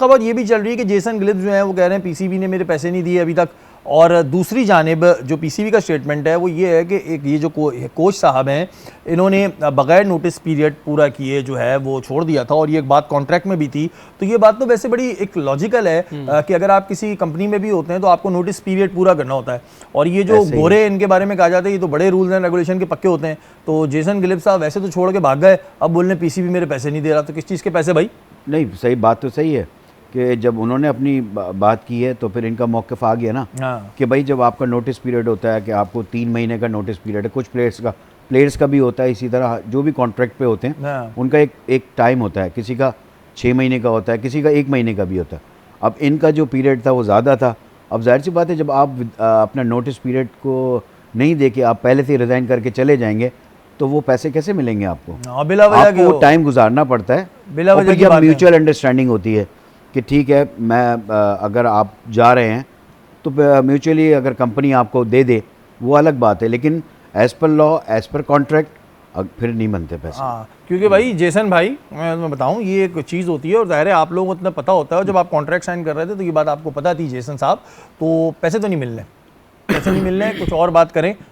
खबर ये भी चल रही है कि जेसन गिलिप्स जो है वो कह रहे हैं पीसीबी ने मेरे पैसे नहीं दिए अभी तक। और दूसरी जानिब जो पीसीबी का स्टेटमेंट है वो ये है कि एक ये जो कोच साहब हैं इन्होंने बगैर नोटिस पीरियड पूरा किए जो है वो छोड़ दिया था, और ये एक बात कॉन्ट्रैक्ट में भी थी। तो ये बात तो वैसे बड़ी एक लॉजिकल है कि अगर आप किसी कंपनी में भी होते हैं तो आपको नोटिस पीरियड पूरा करना होता है। और ये जो गोरे इनके बारे में कहा जाता है ये तो बड़े रूल्स एंड रेगुलेशन के पक्के होते हैं। तो जेसन गिलिप्स साहब वैसे तो छोड़ के भाग गए, अब बोलने पीसीबी मेरे पैसे नहीं दे रहा, तो किस चीज़ के पैसे भाई? नहीं, सही बात तो सही है कि जब उन्होंने अपनी बात की है तो फिर इनका मौक़िफ़ आ गया ना। हाँ। कि भाई जब आपका नोटिस पीरियड होता है कि आपको 3 महीने का नोटिस पीरियड है, कुछ प्लेयर्स का भी होता है, इसी तरह जो भी कॉन्ट्रैक्ट पे होते हैं हाँ। उनका एक टाइम होता है, किसी का 6 महीने का होता है, किसी का 1 महीने का भी होता है। अब इनका जो पीरियड था वो ज़्यादा था। अब जाहिर सी बात है जब आप अपना नोटिस पीरियड को नहीं दे के आप पहले से रिज़ाइन करके चले जाएंगे तो वो पैसे कैसे मिलेंगे आपको? बिला वजह आपको वो टाइम गुजारना पड़ता है। बिला और वजह फिर की जब बात है। म्यूचुअल अंडरस्टैंडिंग होती है कि ठीक है मैं अगर आप जा रहे हैं तो म्यूचुअली अगर कंपनी आपको दे दे वो अलग बात है, लेकिन as per law as per contract फिर नहीं बनते पैसे। हाँ, क्योंकि भाई जेसन भाई मैं बताऊं ये एक चीज़ होती है, और ज़ाहिर है आप लोगों को इतना पता होता है, और जब आप कॉन्ट्रैक्ट साइन कर रहे थे तो ये बात आपको पता थी जेसन साहब, तो पैसे तो नहीं मिल रहे, पैसे नहीं मिल रहे, कुछ और बात करें